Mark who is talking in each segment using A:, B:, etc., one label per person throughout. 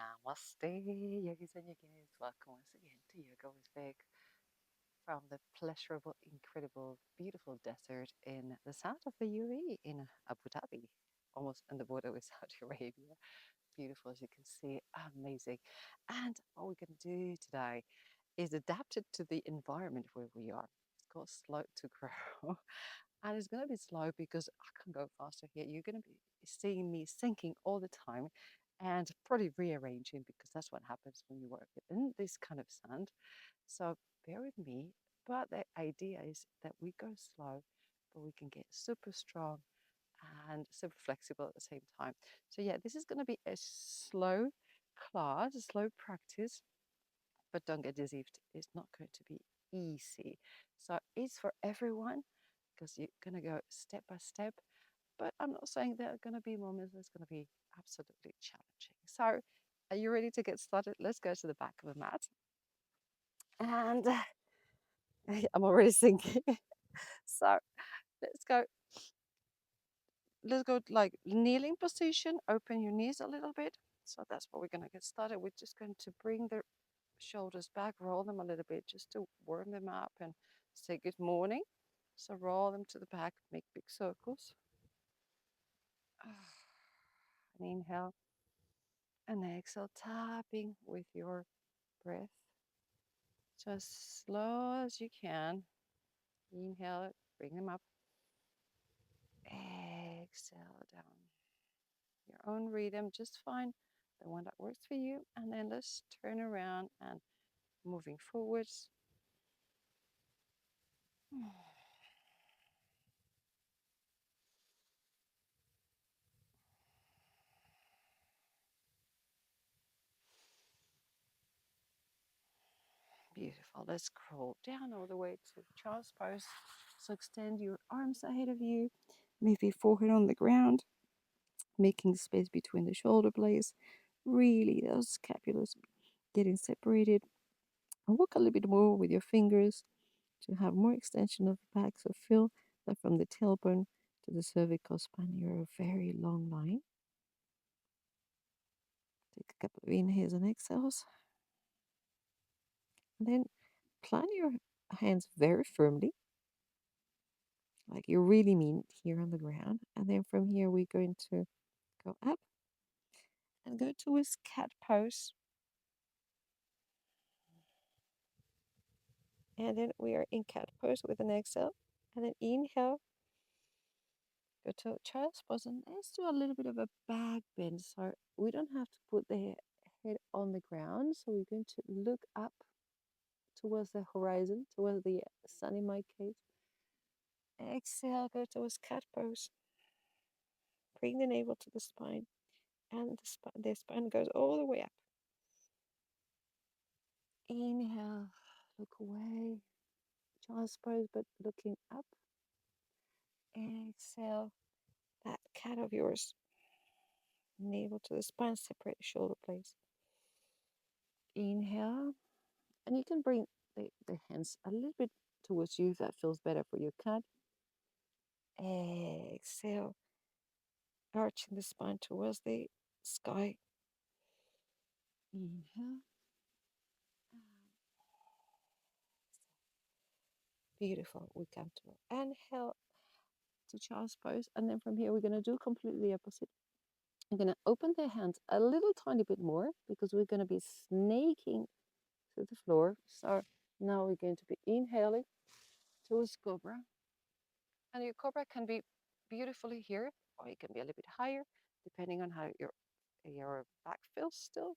A: Namaste, yogis and yoginis. Welcome once again to Yoga with Vic from the pleasurable, incredible, beautiful desert in the south of the UAE in Abu Dhabi, almost on the border with Saudi Arabia. Beautiful, as you can see, amazing. And what we're going to do today is adapt it to the environment where we are. It's called slow to grow. And it's going to be slow because I can go faster here. You're going to be seeing me sinking all the time and probably rearranging because that's what happens when you work in this kind of sand. So bear with me. But the idea is that we go slow, but we can get super strong and super flexible at the same time. So, yeah, this is going to be a slow class, a slow practice, but don't get deceived. It's not going to be easy. So, it's for everyone because you're going to go step by step. But I'm not saying there are going to be moments that's going to be absolutely challenging. So, are you ready to get started? Let's go to the back of the mat. And I'm already thinking. So, let's go. Let's go like kneeling position. Open your knees a little bit. So that's what we're going to get started. We're just going to bring the shoulders back, roll them a little bit just to warm them up and say good morning. So roll them to the back, make big circles. And inhale and exhale, tapping with your breath. Just slow as you can. Inhale it, bring them up. Exhale down. Your own rhythm, just find the one that works for you. And then let's turn around and moving forwards. Beautiful. Let's scroll down all the way to child's pose. So extend your arms ahead of you, maybe forehead on the ground, making space between the shoulder blades. Really, those scapulas getting separated. And walk a little bit more with your fingers to have more extension of the back. So feel that from the tailbone to the cervical spine, you're a very long line. Take a couple of inhales and exhales. And then plant your hands very firmly, like you really mean it here on the ground. And then from here, we're going to go up and go towards cat pose. And then we are in cat pose with an exhale. And then inhale, go to child's pose. And let's do a little bit of a back bend. So we don't have to put the head on the ground. So we're going to look up towards the horizon, towards the sun in my case. Exhale, go towards cat pose. Bring the navel to the spine. And the spine goes all the way up. Inhale, look away, child's pose, but looking up. Exhale, that cat of yours, navel to the spine, separate the shoulder blades. Inhale, and you can bring the hands a little bit towards you if that feels better for your cat. Exhale, arching the spine towards the sky. Inhale. Beautiful. We come to inhale to child's pose, and then from here we're going to do completely the opposite. I'm going to open the hands a little tiny bit more because we're going to be snaking to the floor. So now we're going to be inhaling towards cobra. And your cobra can be beautifully here, or it can be a little bit higher, depending on how your back feels still.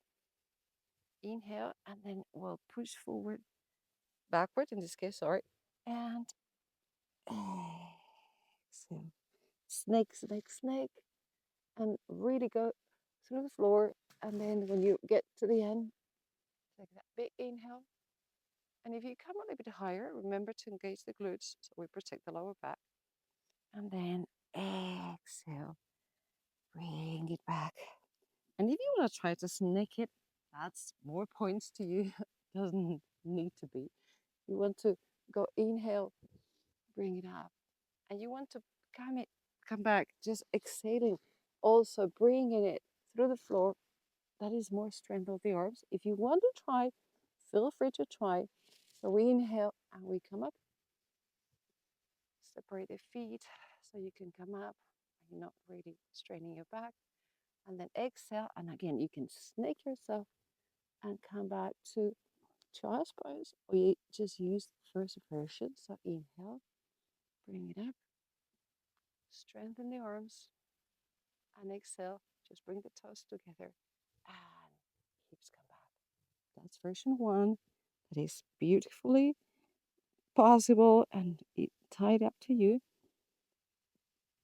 A: Inhale, and then we'll push forward, backward in this case, sorry. And exhale. Snake, snake, snake. And really go through the floor. And then when you get to the end, take that big inhale. And if you come a little bit higher, remember to engage the glutes so we protect the lower back. And then exhale, bring it back. And if you want to try to snake it, that's more points to you. Doesn't need to be. You want to go inhale, bring it up. And you want to come back, just exhaling, also bringing it through the floor that is more strength of the arms. If you want to try, feel free to try. So we inhale and we come up. Separate the feet so you can come up. You're not really straining your back. And then exhale. And again, you can snake yourself and come back to child's pose. Or you just use the first version. So inhale, bring it up. Strengthen the arms. And exhale, just bring the toes together. And hips come back. That's version one. That is beautifully possible and tied up to you.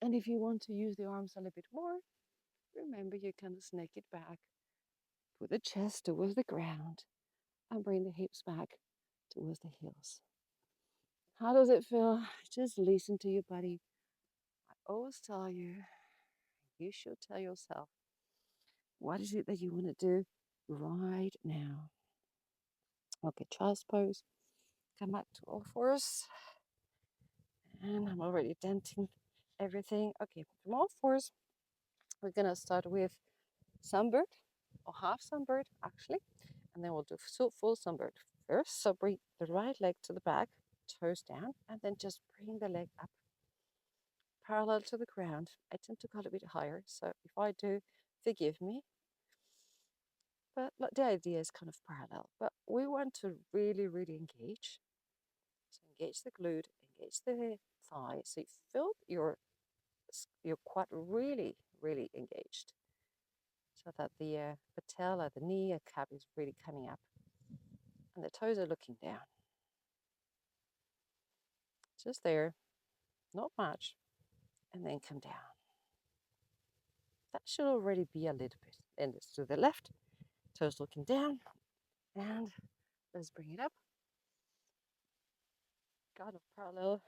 A: And if you want to use the arms a little bit more, remember you can snake it back, put the chest towards the ground, and bring the hips back towards the heels. How does it feel? Just listen to your body. I always tell you, you should tell yourself, what is it that you want to do right now? Okay, child's pose. Come back to all fours. And I'm already denting everything. Okay, from all fours, we're going to start with sunbird or half sunbird actually, and then we'll do full sunbird first. So bring the right leg to the back, toes down, and then just bring the leg up parallel to the ground. I tend to go a bit higher, so if I do, forgive me. But the idea is kind of parallel, but we want to really engage. So engage the glute, engage the thigh, so you feel your quad really engaged, so that the patella, the knee cap is really coming up and the toes are looking down. Just there, not much, and then come down. That should already be a little bit. And it's to the left, toes looking down, and let's bring it up. Kind of parallel,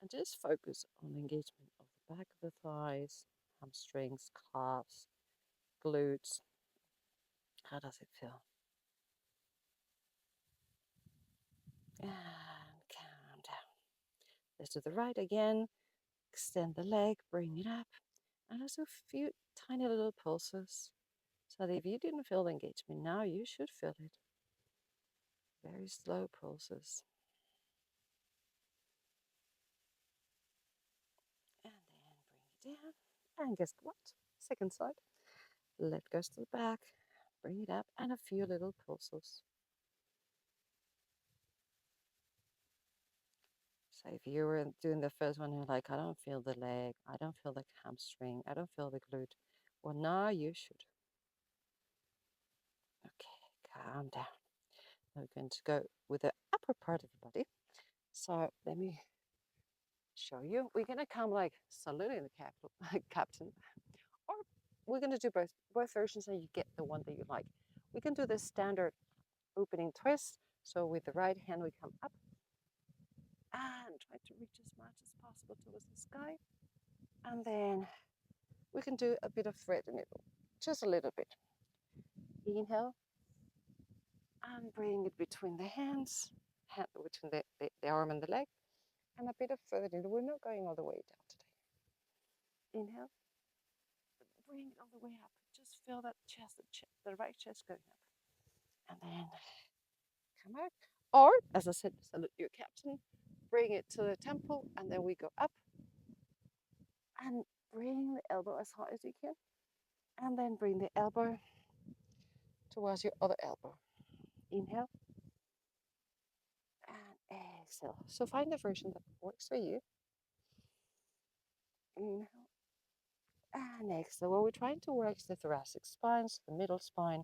A: and just focus on the engagement of the back of the thighs, hamstrings, calves, glutes. How does it feel? And calm down. Let's do the right again. Extend the leg, bring it up, and also a few tiny little pulses. So that if you didn't feel the engagement now, you should feel it. Very slow pulses. And then bring it down. And guess what? Second side. Leg goes to the back, bring it up, and a few little pulses. So if you were doing the first one, you're like, I don't feel the leg, I don't feel the hamstring, I don't feel the glute. Well, now you should. Okay, calm down. Now we're going to go with the upper part of the body. So let me show you. We're going to come like saluting the captain, or we're going to do both versions and you get the one that you like. We can do the standard opening twist. So with the right hand, we come up and try to reach as much as possible towards the sky. And then we can do a bit of thread in it, just a little bit. Inhale and bring it between the hands, between the arm and the leg, and a bit of thread in it. We're not going all the way down today. Inhale, bring it all the way up. Just feel that chest, the right chest going up. And then come out. Or, as I said, salute your captain. Bring it to the temple, and then we go up. And bring the elbow as high as you can. And then bring the elbow towards your other elbow. Inhale. And exhale. So find the version that works for you. Inhale. And exhale. What we're trying to work is the thoracic spine, so the middle spine,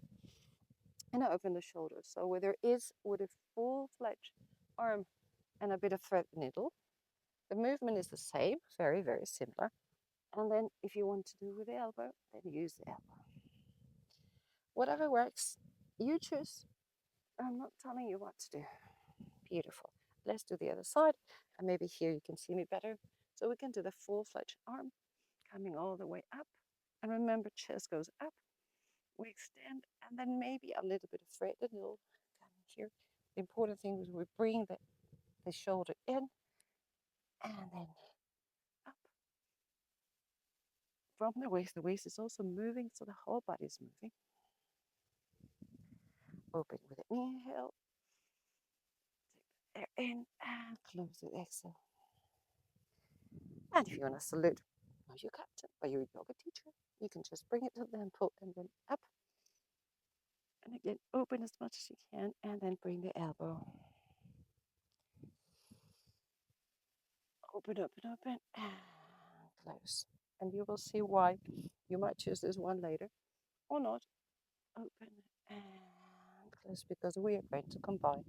A: and open the shoulders. So where there is with a full-fledged arm and a bit of thread needle, the movement is the same, very similar. And then if you want to do with the elbow, then use the elbow. Whatever works, you choose. I'm not telling you what to do. Beautiful. Let's do the other side. And maybe here you can see me better. So we can do the full-fledged arm, coming all the way up. And remember, chest goes up. We extend, and then maybe a little bit of thread the needle coming here. The important thing is we bring the shoulder in, and then up from the waist. The waist is also moving, so the whole body is moving. Open with an inhale. Take the air in and close with exhale. And if you want to salute, not your captain, but your yoga teacher, you can just bring it to the ankle and then up. And again, open as much as you can, and then bring the elbow. Open, open, open, and close. And you will see why you might choose this one later or not. Open and close, because we are going to combine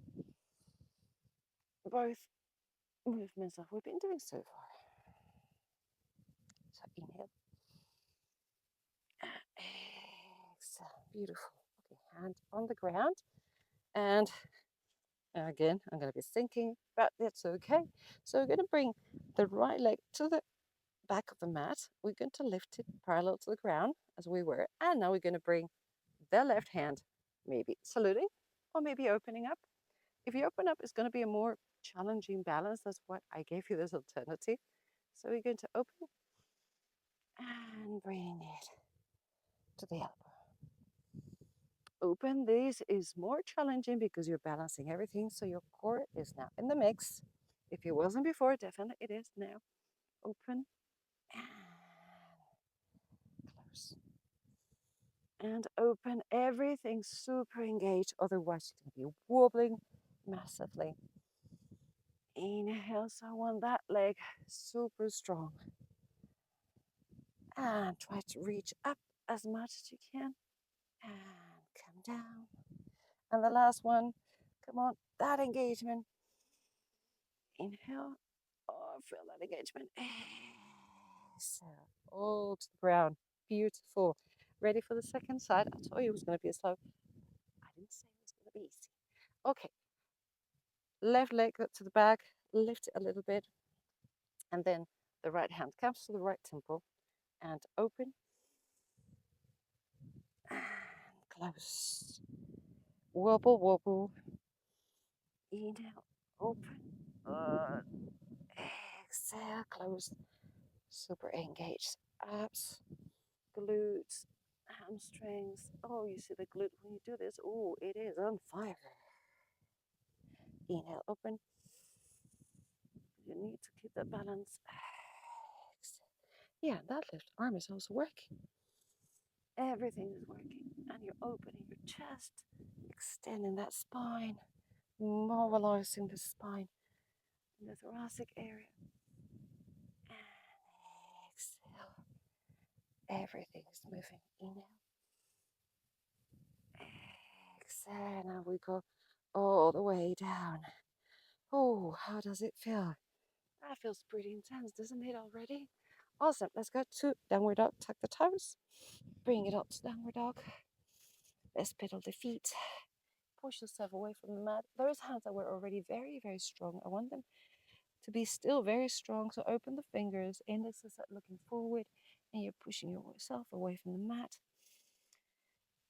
A: both movements that we've been doing so far. So inhale, exhale, beautiful. Okay, hand on the ground, and again, I'm going to be thinking, but that's okay. So we're going to bring the right leg to the back of the mat. We're going to lift it parallel to the ground as we were, and now we're going to bring the left hand, maybe saluting or maybe opening up. If you open up, it's going to be a more challenging balance. That's what I gave you this alternative. So we're going to open and bring it to the elbow. Open. This is more challenging because you're balancing everything. So your core is now in the mix. If it wasn't before, definitely it is now. Open and close. And open. Everything super engaged. Otherwise, you're going to be wobbling massively. Inhale. So I want that leg super strong. And try to reach up as much as you can. And come down. And the last one. Come on. That engagement. Inhale. Oh, feel that engagement. Exhale. All to the ground. Beautiful. Ready for the second side? I told you it was going to be slow. I didn't say it was going to be easy. Okay. Left leg to the back. Lift it a little bit. And then the right hand comes to the right temple. And open. And close. Wobble, wobble. Inhale. Open. Exhale. Close. Super engaged abs, glutes, hamstrings. Oh, you see the glute when you do this. Oh, it is on fire. Inhale, open. You need to keep that balance. Exhale. Yeah, that left arm is also working. Everything is working. And you're opening your chest, extending that spine, mobilizing the spine in the thoracic area. And exhale. Everything is moving. Inhale. Exhale. Now we go all the way down. Oh, how does it feel? That feels pretty intense, doesn't it already? Awesome. Let's go to downward dog. Tuck the toes. Bring it up to downward dog. Let's pedal the feet. Push yourself away from the mat. Those hands that were already very, very strong, I want them to be still very strong. So open the fingers. Index is looking forward, and you're pushing yourself away from the mat.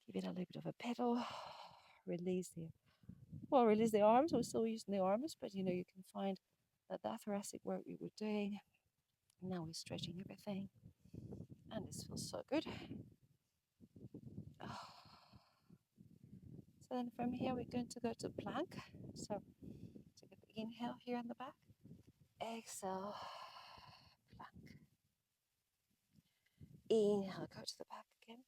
A: Give it a little bit of a pedal. Release the arms. We're still using the arms, but you can find that thoracic work we were doing. Now we're stretching everything, and this feels so good. So then from here we're going to go to plank. So take a big inhale here in the back. Exhale, plank. Inhale, go to the back again.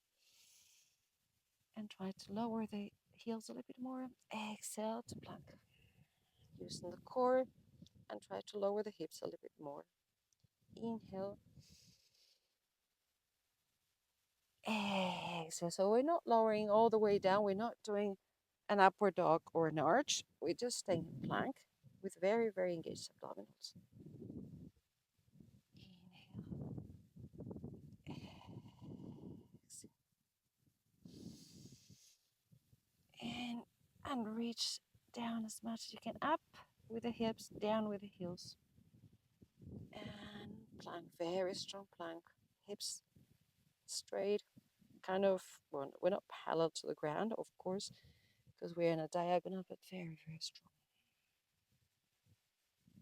A: And try to lower the heels a little bit more. Exhale to plank. Loosen the core and try to lower the hips a little bit more. Inhale. Exhale. So we're not lowering all the way down. We're not doing an upward dog or an arch. We're just staying in plank with very, very engaged abdominals. Inhale. And reach down as much as you can. Up with the hips, down with the heels. And plank, very strong plank. Hips straight, kind of, well, we're not parallel to the ground, of course, because we're in a diagonal, but very, very strong.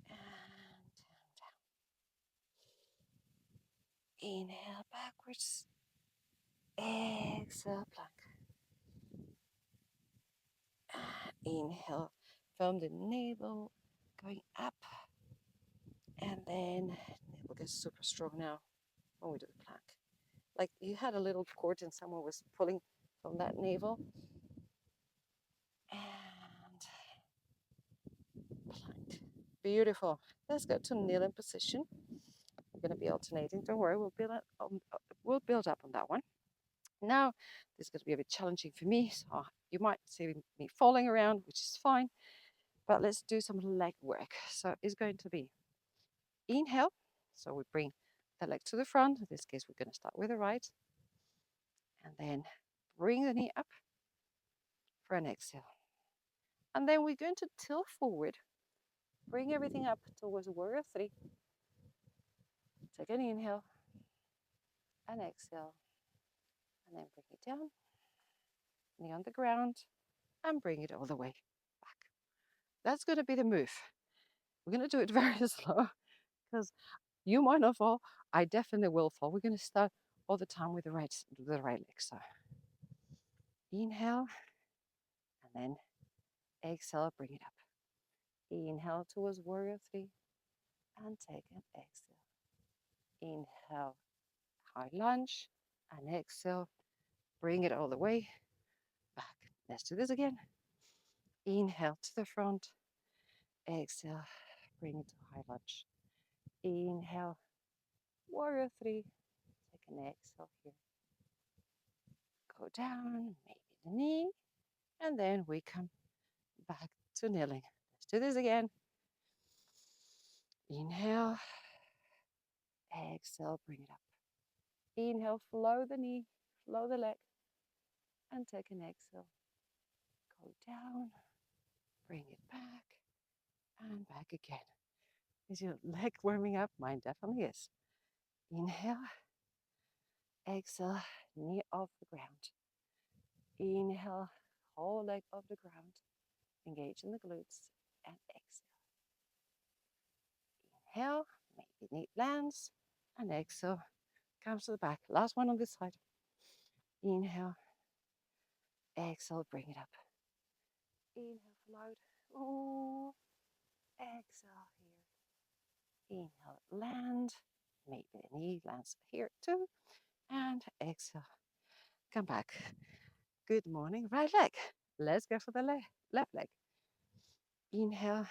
A: And down. Inhale backwards. Exhale, plank. Inhale from the navel, going up, and then navel gets super strong now when we do the plank. Like you had a little cord and someone was pulling from that navel. And plank. Beautiful. Let's go to kneeling position. We're going to be alternating. Don't worry, we'll build up on that one. Now, this is going to be a bit challenging for me, so you might see me falling around, which is fine. But let's do some leg work. So it's going to be inhale. So we bring the leg to the front. In this case, we're going to start with the right. And then bring the knee up for an exhale. And then we're going to tilt forward. Bring everything up towards warrior three. Take an inhale, an exhale, and then bring it down, knee on the ground, and bring it all the way back. That's going to be the move. We're going to do it very slow because you might not fall. I definitely will fall. We're going to start all the time with the right leg. So inhale, and then exhale, bring it up. Inhale towards warrior three, and take an exhale. Inhale, high lunge, and exhale, bring it all the way back. Let's do this again. Inhale to the front, exhale, bring it to high lunge. Inhale, warrior three, take an exhale here. Go down, maybe the knee, and then we come back to kneeling. Let's do this again. Inhale, exhale, bring it up. Inhale, flow the knee, flow the leg, and take an exhale. Go down, bring it back, and back again. Is your leg warming up? Mine definitely is. Inhale, exhale, knee off the ground. Inhale, whole leg off the ground. Engage in the glutes and exhale. Inhale, maybe knee lands, and exhale, comes to the back. Last one on this side. Inhale, exhale, bring it up. Inhale, float. Oh, exhale here. Inhale, land. Maybe the knee lands here too. And exhale, come back. Good morning, right leg. Let's go for the left leg. Inhale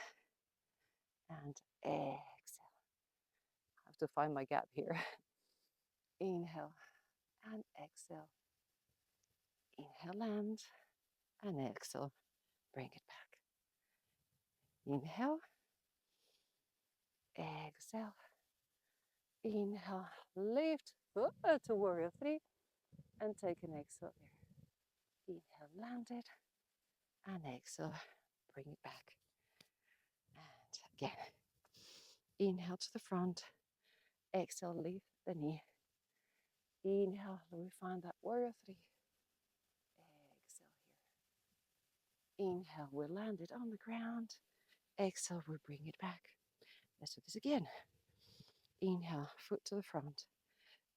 A: and exhale. I have to find my gap here. Inhale and exhale. Inhale, land, and exhale, bring it back. Inhale, exhale. Inhale, lift to warrior three, and take an exhale there. Inhale, landed, and exhale, bring it back. And again, inhale to the front, exhale, lift the knee. Inhale, we find that warrior three. Exhale here. Inhale, we landed on the ground. Exhale, we bring it back. Let's do this again. Inhale, foot to the front.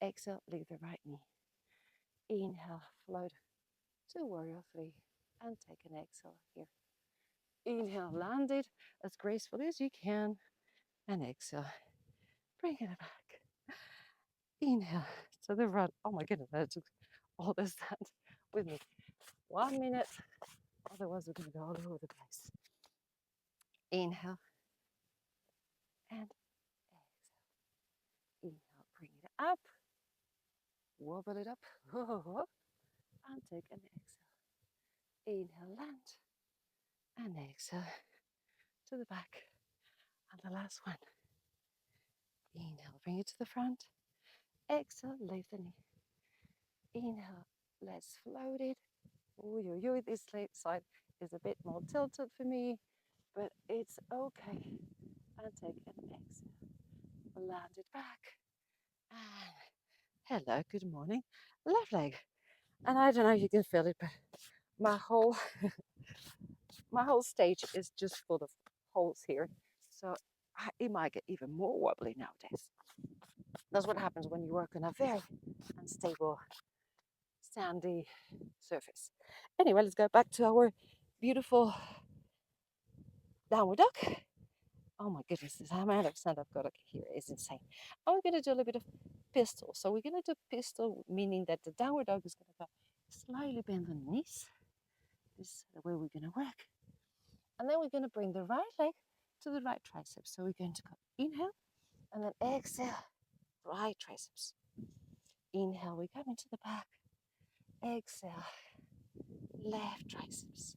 A: Exhale, leave the right knee. Inhale, float to warrior three, and take an exhale here. Inhale, landed as gracefully as you can, and exhale, bring it back. Inhale to the front. Oh my goodness, that took all this that with me. 1 minute, otherwise we're going to go all over the place. Inhale and exhale. Inhale, bring it up, wobble it up, and take an exhale. Inhale, land, and exhale to the back. And the last one. Inhale, bring it to the front. Exhale, lift the knee. Inhale, let's float it. Ooh, this side is a bit more tilted for me, but it's okay. And take an exhale. Land it back. And hello, good morning. Left leg. And I don't know if you can feel it, but my whole stage is just full of holes here. So it might get even more wobbly nowadays. That's what happens when you work on a very unstable, sandy surface. Anyway, let's go back to our beautiful downward dog. Oh my goodness, the amount of sound I've got here is insane. And we're going to do a little bit of pistol. So we're going to do pistol, meaning that the downward dog is going to go slightly bend on the knees. This is the way we're going to work. And then we're going to bring the right leg to the right tricep. So we're going to go inhale and then exhale, right triceps. Inhale, we come into the back. Exhale, left triceps.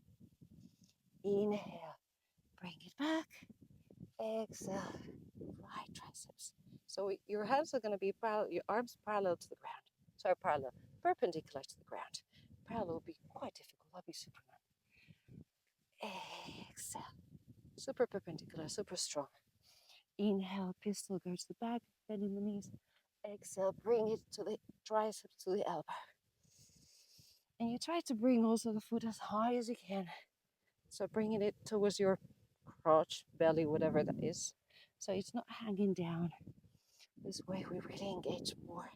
A: Inhale, bring it back. Exhale, right triceps. So your hands are going to be parallel, your arms parallel to the ground. Sorry, parallel, perpendicular to the ground. Parallel will be quite difficult. I'll be Superman. Exhale, super perpendicular, super strong. Inhale, pistol, go to the back, bend in the knees. Exhale, bring it to the triceps, to the elbow. And you try to bring also the foot as high as you can. So bringing it towards your crotch, belly, whatever that is. So it's not hanging down. This way we really engage more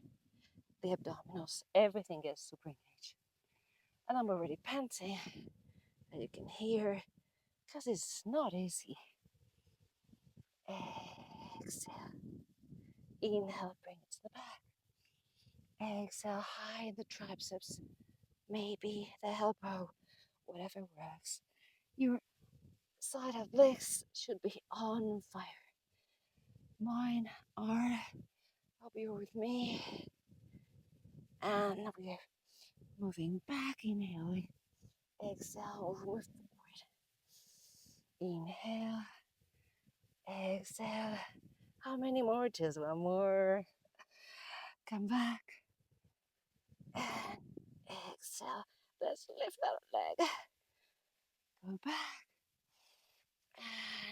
A: the abdominals. Everything gets super engaged. And I'm already panting. And you can hear, because it's not easy. Exhale. Inhale, bring it to the back. Exhale, high in the triceps. Maybe the elbow, whatever works. Your side of legs should be on fire. Mine are. Hope you're with me. And we're moving back, inhaling. Exhale, move forward. Inhale. Exhale. How many more? Just one more. Come back. And exhale. Let's lift that leg. Go back.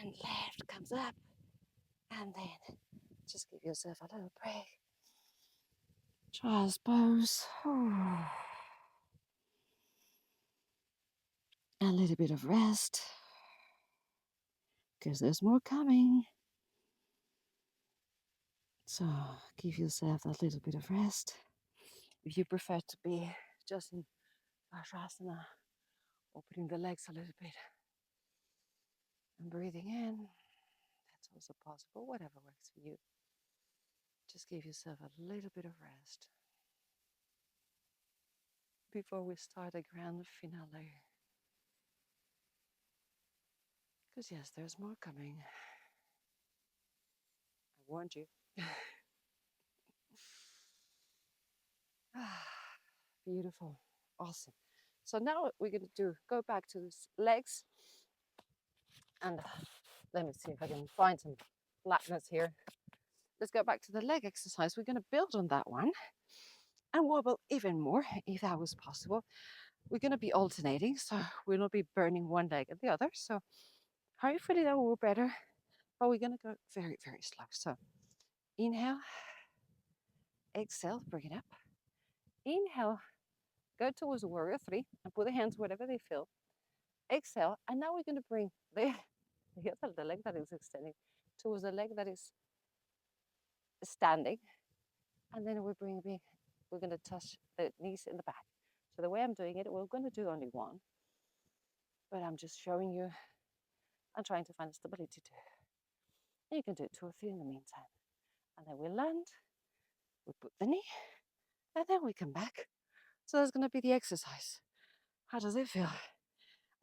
A: And left comes up. And then just give yourself a little break. Child's pose. A little bit of rest. Because there's more coming. So give yourself a little bit of rest. If you prefer to be just in Vajrasana, opening the legs a little bit and breathing in, that's also possible, whatever works for you. Just give yourself a little bit of rest before we start the grand finale. Because yes, there's more coming. I warned you. Beautiful. Awesome. So now what we're going to do, go back to the legs. And let me see if I can find some flatness here. Let's go back to the leg exercise. We're going to build on that one and wobble even more if that was possible. We're going to be alternating, so we'll not be burning one leg and the other. So hopefully that will work better, but we're going to go very, very slow. So inhale, exhale, bring it up. Inhale, go towards warrior three and put the hands wherever they feel. Exhale, and now we're going to bring the leg that is extending towards the leg that is standing, and then we're going to touch the knees in the back. So the way I'm doing it, we're going to do only one, but I'm just showing you. I'm trying to find stability too. And you can do 2 or 3 in the meantime. And then we land, we put the knee, and then we come back. So that's going to be the exercise. How does it feel?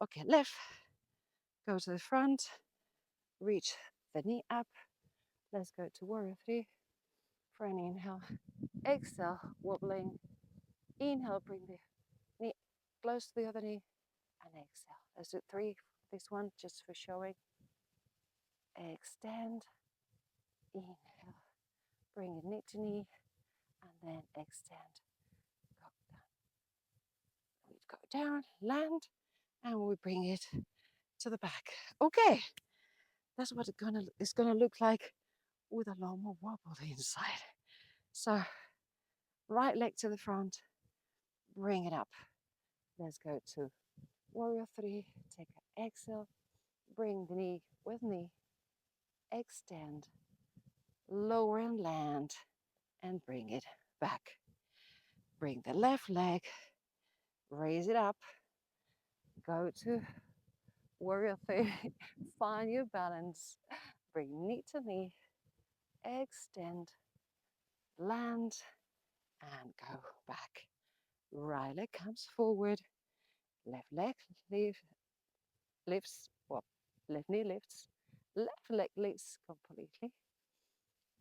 A: Okay, left, go to the front, reach the knee up. Let's go to warrior three for an inhale. Exhale, wobbling. Inhale, bring the knee close to the other knee, and exhale. Let's do 3 for this one, just for showing. Extend, inhale, bring it knee to knee, and then extend. Go down. We go down, land, and we bring it to the back. Okay, that's what it's gonna look like with a lot more wobble inside. So, right leg to the front, bring it up. Let's go to warrior three. Take an exhale, bring the knee with knee, extend, lower and land, and bring it back. Bring the left leg, raise it up, go to Warrior three. Find your balance. Bring knee to knee. Extend. Land. And go back. Right leg comes forward. Left leg lifts. Well, left knee lifts. Left leg lifts completely.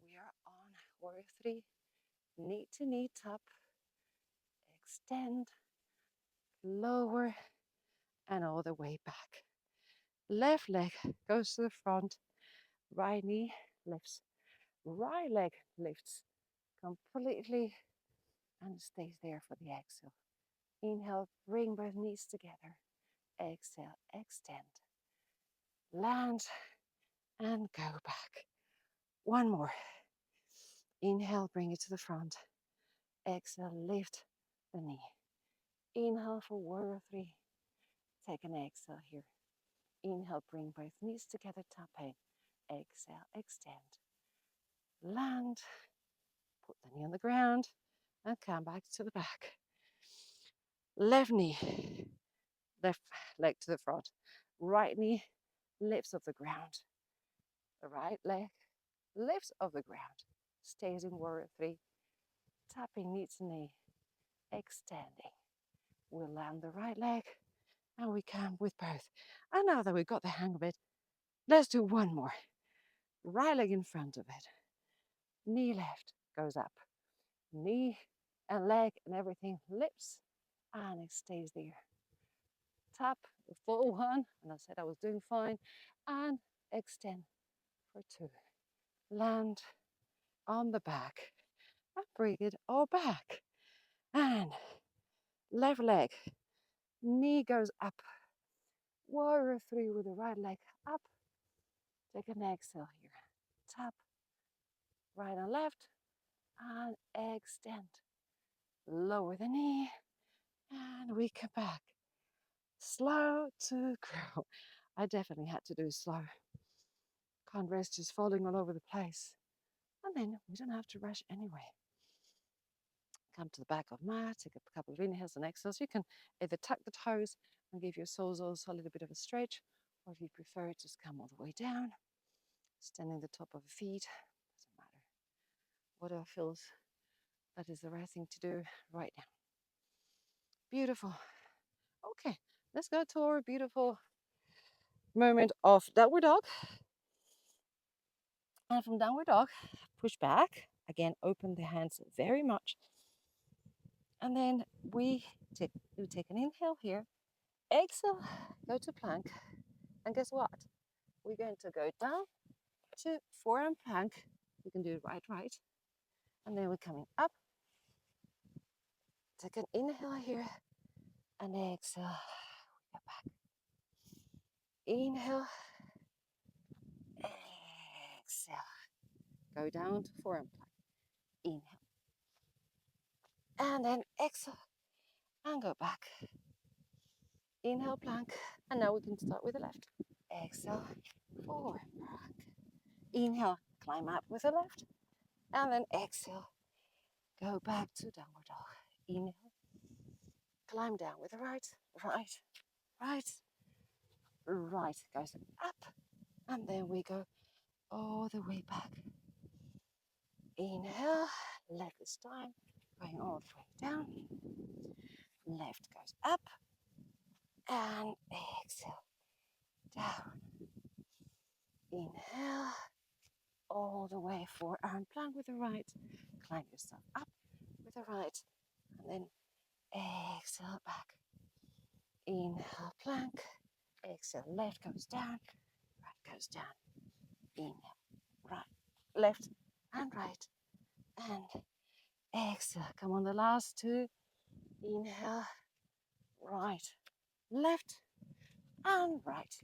A: We are on warrior three. Knee to knee tap. Extend. Lower. And all the way back. Left leg goes to the front. Right knee lifts. Right leg lifts completely and stays there for the exhale. Inhale, bring both knees together. Exhale, extend. Land and go back. One more. Inhale, bring it to the front. Exhale, lift the knee. Inhale for warrior three. Take an exhale here. Inhale, bring both knees together, tap in. Exhale, extend. Land, put the knee on the ground and come back to the back. Left knee, left leg to the front. Right knee lifts off the ground. The right leg lifts off the ground. Stays in warrior three. Tapping knee to knee. Extending. We'll land the right leg and we come with both. And now that we've got the hang of it, let's do one more. Right leg in front of it. Knee left goes up. Knee and leg and everything lifts and it stays there. Tap the full one, and I said I was doing fine, and extend for two. Land on the back and bring it all back. And left leg, knee goes up. Warrior three with the right leg up. Take an exhale here. Tap, right and left, and extend. Lower the knee, and we come back. Slow to grow. I definitely had to do slow. Can't rest just falling all over the place. And then we don't have to rush anyway. Come to the back of mat, take a couple of inhales and exhales. You can either tuck the toes and give your soles also a little bit of a stretch, or if you prefer it, just come all the way down, standing the top of the feet. Doesn't matter. Whatever feels that is the right thing to do right now. Beautiful. Okay, let's go to our beautiful moment of downward dog. And from downward dog, push back. Again, open the hands very much. And then we take an inhale here. Exhale, go to plank. And guess what? We're going to go down to forearm plank. You can do it right. And then we're coming up. Take an inhale here. And exhale. Go back. Inhale. Exhale. Go down to forearm plank. Inhale. And then exhale. And go back. Inhale, plank. And now we can start with the left. Exhale, forward plank. Inhale, climb up with the left. And then exhale, go back to downward dog. Inhale, climb down with the right. Goes up. And then we go all the way back. Inhale, left this time, going all the way down. Left goes up. And exhale, down. Inhale, all the way forearm plank with the right. Climb yourself up with the right. And then exhale back. Inhale, plank. Exhale, left goes down. Right goes down. Inhale, right, left, and right. And exhale. Come on, the last two. Inhale, right, left, and right.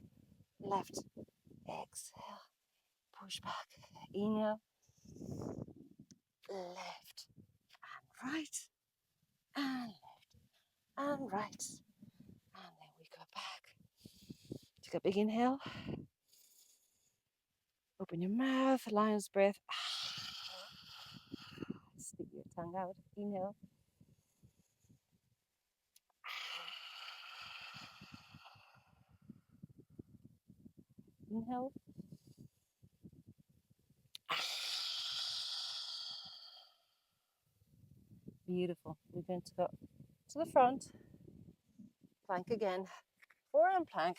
A: Left. Exhale. Push back. Inhale, left, and right, and left, and right. And then we go back. Take a big inhale. Open your mouth, lion's breath. Stick your tongue out. Inhale. Inhale. Beautiful. We're going to go to the front, plank again, forearm plank.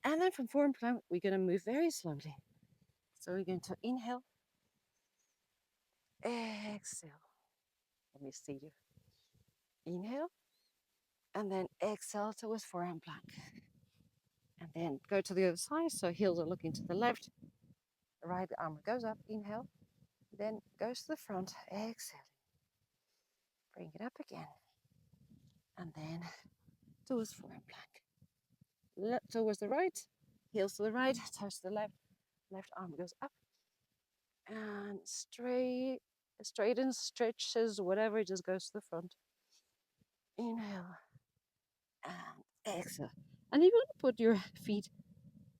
A: And then from forearm plank, we're going to move very slowly. So we're going to inhale, exhale. Let me see you. Inhale, and then exhale towards forearm plank. And then go to the other side. So heels are looking to the left. The right arm goes up, inhale, then goes to the front, exhale. Bring it up again. And then towards forearm plank. Towards the right, heels to the right, toes to the left. Left arm goes up and straightens, stretches, whatever, it just goes to the front. Inhale and exhale. And if you want to put your feet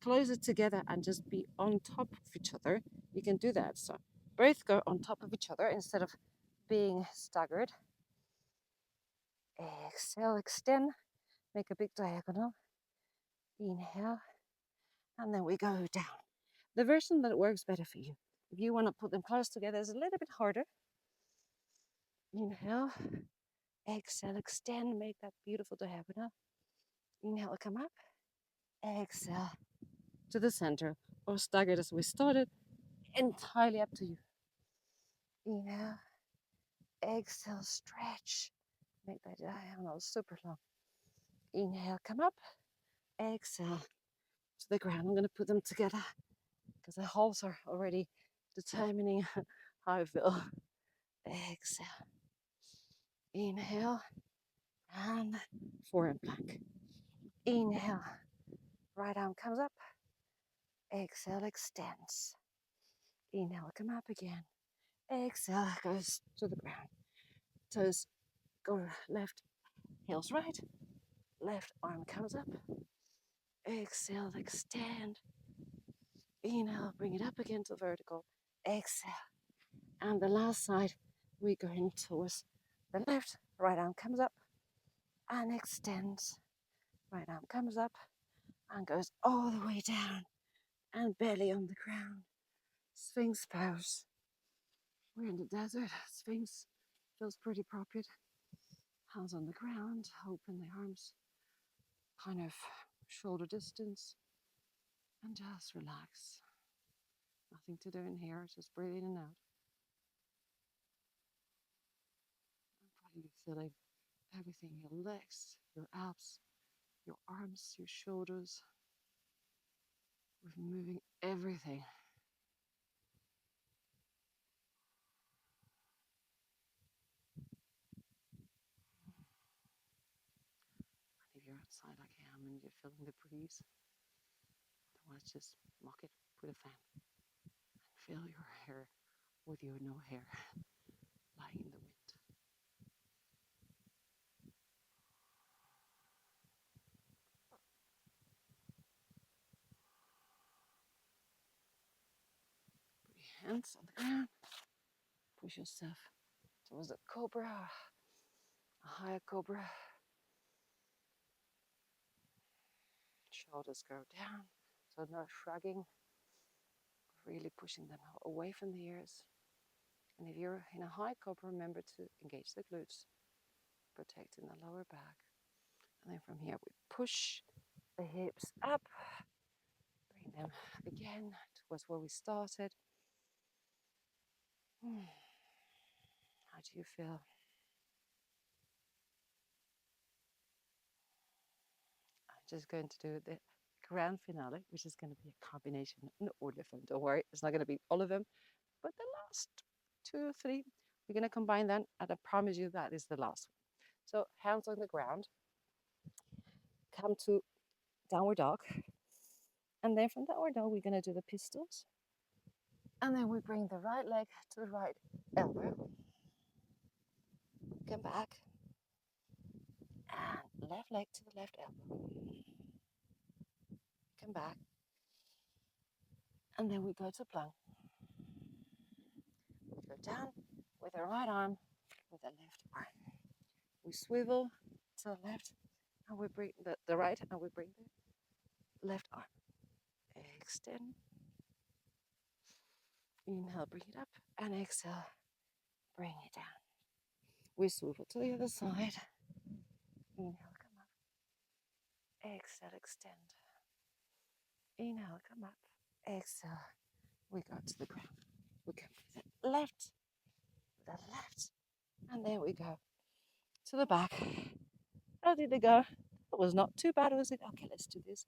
A: closer together and just be on top of each other, you can do that. So both go on top of each other instead of being staggered. Exhale, extend, make a big diagonal. Inhale, and then we go down. The version that works better for you. If you want to put them close together, it's a little bit harder. Inhale, exhale, extend, make that beautiful diagonal. Inhale, come up. Exhale to the center, or staggered as we started. Entirely up to you. Inhale, exhale, stretch. Make that diagonal super long. Inhale, come up. Exhale to the ground. I'm going to put them together because the holes are already determining how I feel. Exhale. Inhale and forearm plank. Inhale. Right arm comes up. Exhale, extends. Inhale, come up again. Exhale, goes to the ground. Toes go left, heels right. Left arm comes up. Exhale, extend. Inhale, bring it up again to vertical. Exhale. And the last side, we're going towards the left. Right arm comes up and extends. Right arm comes up and goes all the way down and belly on the ground. Sphinx pose. We're in the desert. Sphinx feels pretty appropriate. Hands on the ground, open the arms, kind of shoulder distance, and just relax. Nothing to do in here, just breathe in and out. And probably feeling everything, your legs, your abs, your arms, your shoulders. We're moving everything. And if you're outside like I am and you're feeling the breeze, otherwise just mock it, put a fan, and feel your hair with your no hair lying in the wind. Put your hands on the ground, push yourself towards a cobra, a higher cobra. Shoulders go down, so no shrugging, really pushing them away from the ears. And if you're in a high cobra, remember to engage the glutes, protecting the lower back. And then from here, we push the hips up, bring them again towards where we started. How do you feel? I'm just going to do the grand finale, which is going to be a combination, no order of them. Don't worry, it's not going to be all of them, but the last 2 or 3, we're going to combine them, and I promise you that is the last one. So hands on the ground, come to downward dog, and then from downward dog, we're going to do the pistols, and then we bring the right leg to the right elbow, come back, and left leg to the left elbow, come back, and then we go to plank. We go down with the right arm, with the left arm. We swivel to the left, and we bring the right, and we bring the left arm. extend. Inhale, bring it up, and exhale, bring it down. We swivel to the other side. Inhale, come up. Exhale, extend. Inhale, come up. Exhale, we go to the ground. We come to the left, and there we go to the back. How did it go? It was not too bad, was it? Okay, let's do this.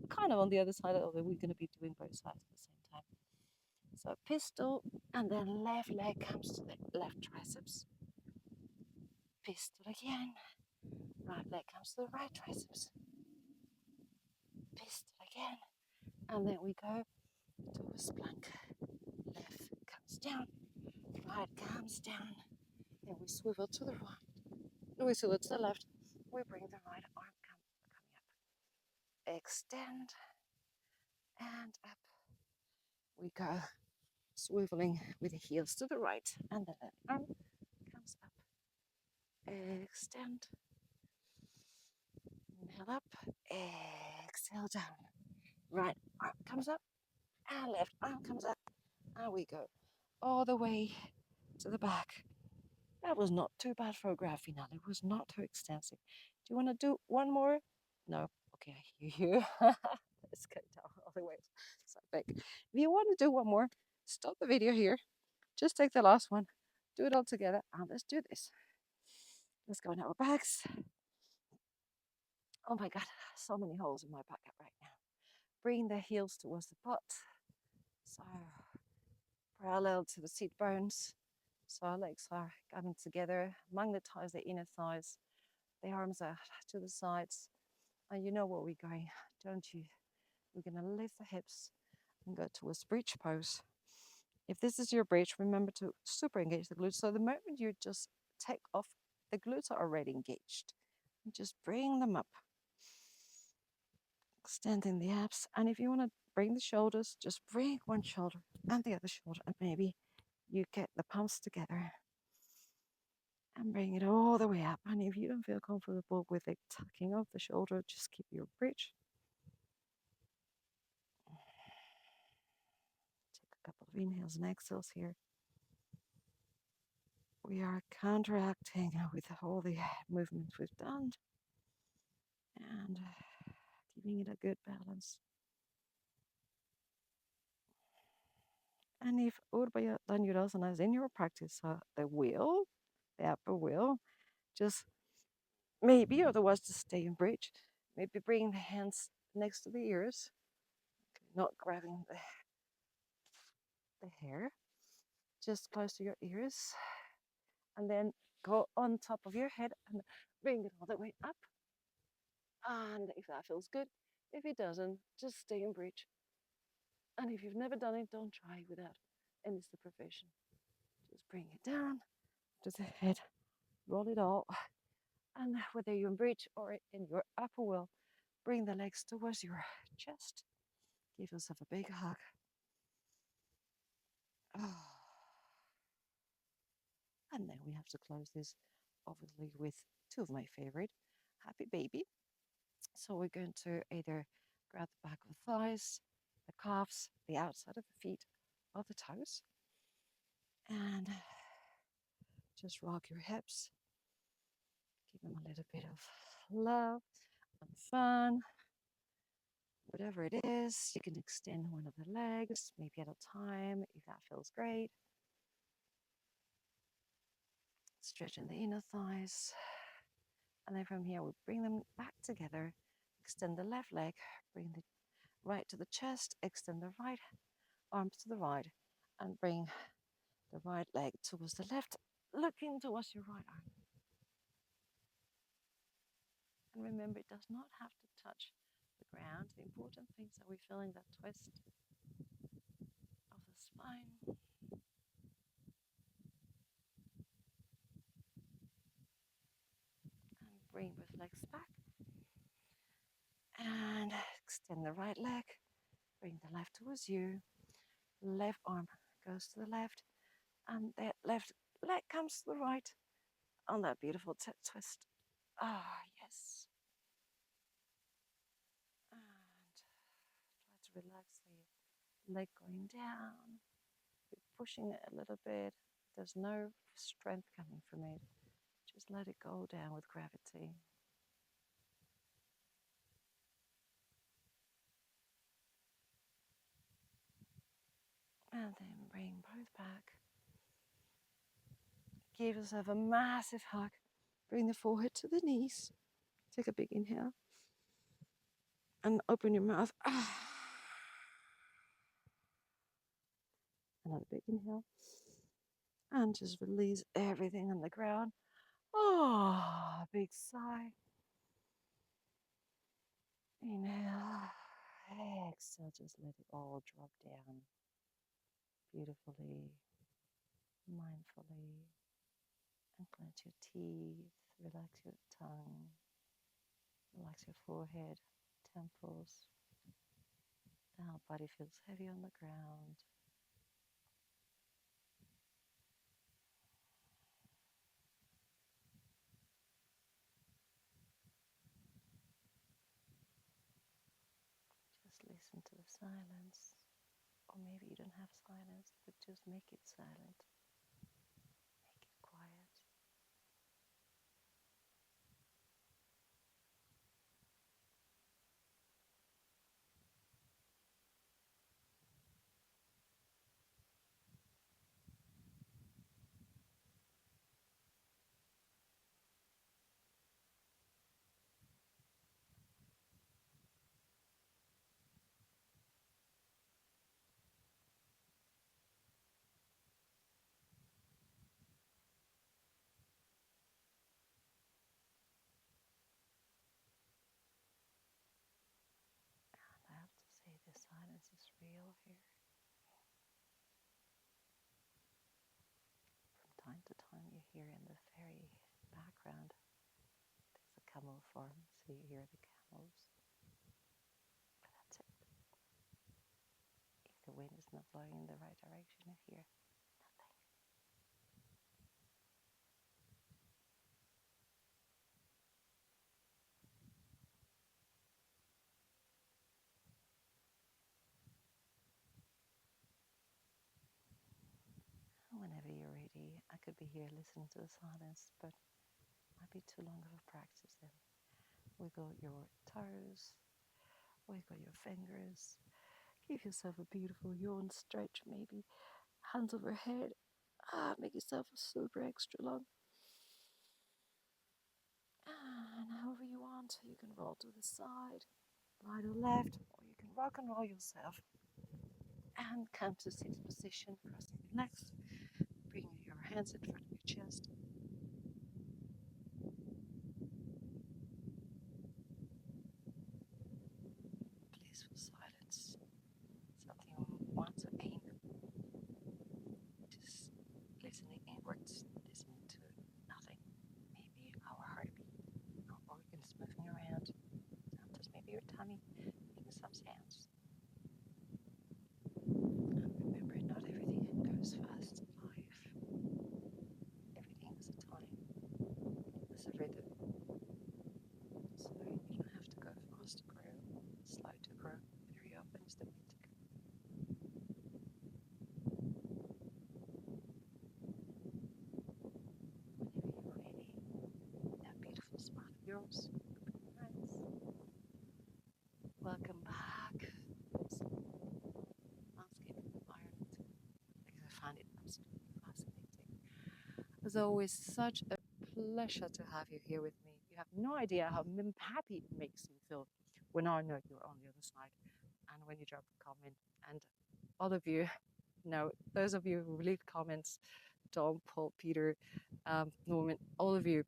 A: Kind of on the other side, although we're going to be doing both sides at the same time. So pistol, and then left leg comes to the left triceps. Pistol again. Right leg comes to the right triceps. Pistol again. And then we go to a splunk. Left comes down. Right comes down. Then we swivel to the right. No, we swivel to the left. We bring the right arm coming up. Extend. And up. We go. Swiveling with the heels to the right. And the left arm comes up. Extend. Inhale up. Exhale down. Right arm comes up. And left arm comes up. And we go all the way to the back. That was not too bad for a grand finale. It was not too extensive. Do you want to do one more? No? Okay, I hear you. Let's go down all the way. So back. If you want to do one more, stop the video here. Just take the last one. Do it all together. And let's do this. Let's go in our backs. Oh my God, so many holes in my back right now. Bring the heels towards the butt. So parallel to the seat bones. So our legs are coming together, magnetize the inner thighs, the arms are to the sides. And you know where we're going, don't you? We're going to lift the hips and go towards bridge pose. If this is your bridge, remember to super engage the glutes. So the moment you just take off, the glutes are already engaged. And just bring them up, extending the abs. And if you want to bring the shoulders, just bring one shoulder and the other shoulder, and maybe you get the palms together and bring it all the way up. And if you don't feel comfortable with it tucking off the shoulder, just keep your bridge. Take a couple of inhales and exhales here. We are counteracting with all the movements we've done and giving it a good balance. And if Urbaya Danyurasana is in your practice, the upper wheel, just maybe, otherwise just stay in bridge. Maybe bring the hands next to the ears, not grabbing the hair, just close to your ears. And then go on top of your head and bring it all the way up. And if that feels good, if it doesn't, just stay in bridge. And if you've never done it, don't try without any supervision. Just bring it down to the head, roll it all. And whether you're in bridge or in your upper wheel, bring the legs towards your chest. Give yourself a big hug. Oh. And then we have to close this, obviously, with two of my favorite, Happy Baby. So we're going to either grab the back of the thighs, the calves, the outside of the feet, or the toes. And just rock your hips. Give them a little bit of love and fun. Whatever it is, you can extend one of the legs, maybe at a time, if that feels great. Stretching the inner thighs. And then from here, we bring them back together. Extend the left leg, bring the right to the chest, extend the right arms to the right, and bring the right leg towards the left, looking towards your right arm. And remember, it does not have to touch the ground. The important things are we feeling that twist of the spine. And bring both legs back. And extend the right leg. Bring the left towards you. Left arm goes to the left. And the left leg comes to the right on that beautiful twist. Ah, yes. And try to relax the leg going down. You're pushing it a little bit. There's no strength coming from it. Just let it go down with gravity. And then bring both back. Give yourself a massive hug. Bring the forehead to the knees. Take a big inhale. And open your mouth. Another big inhale. And just release everything on the ground. Oh, big sigh. Inhale. Exhale. Just let it all drop down beautifully, mindfully. Unclench your teeth. Relax your tongue. Relax your forehead, temples. The whole body feels heavy on the ground. Just listen to the silence. Or maybe you don't have silence, but just make it silent. Make it quiet. And I have to say, the silence is real here. From time to time, you hear in the very background, there's a camel farm, so you hear the camels. But that's it. If the wind is not blowing in the right direction, you hear nothing. Whenever you're ready, I could be here listening to the silence, but it might be too long of a practice then. Wiggle your toes, wiggle your fingers, give yourself a beautiful yawn stretch, maybe hands overhead. Make yourself super extra long. And however you want, you can roll to the side, right or left, or you can rock and roll yourself. And come to seated position, crossing your legs, bringing your hands in front of your chest. Blissful silence. Something you want to aim. Just listening inwards, listening to nothing. Maybe our heartbeat, our organs moving around. Sometimes maybe your tummy making some sounds. And remember, not everything goes fast in life. Everything has a time. There's a rhythm. So you don't have to go fast to grow, slow to grow. Very often is the way to go. Whenever you're ready, that beautiful smile of yours. Nice. Welcome back. Landscape environment. Because I find it absolutely fascinating. It's always such a pleasure to have you here with me. You have no idea how happy it makes me feel when I know you're on the other side and when you drop a comment. And all of you, those of you who leave comments, Tom, Paul, Peter, Norman, all of you,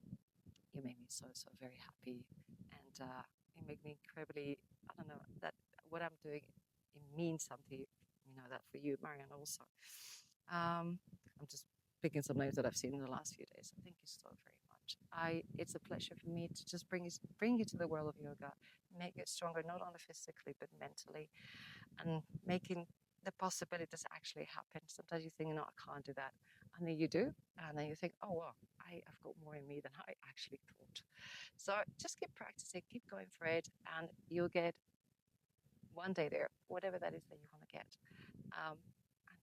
A: you make me so very happy. And you make me incredibly, I don't know, that what I'm doing, it means something. You know that for you, Marianne, also. I'm just picking some names that I've seen in the last few days. So thank you so very much. It's a pleasure for me to just bring you to the world of yoga, make it stronger, not only physically but mentally, and making the possibilities actually happen. Sometimes you think, no, I can't do that, and then you do, and then you think, oh wow, I've got more in me than I actually thought. So just keep practicing, keep going for it, and you'll get one day there, whatever that is that you want to get. And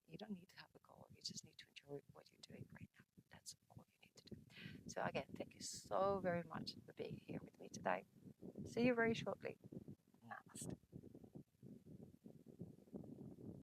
A: you don't need to have a goal. You just need to enjoy what you're doing right now. That's all you need to do. So again, thank you so very much for being here with me today. See you very shortly.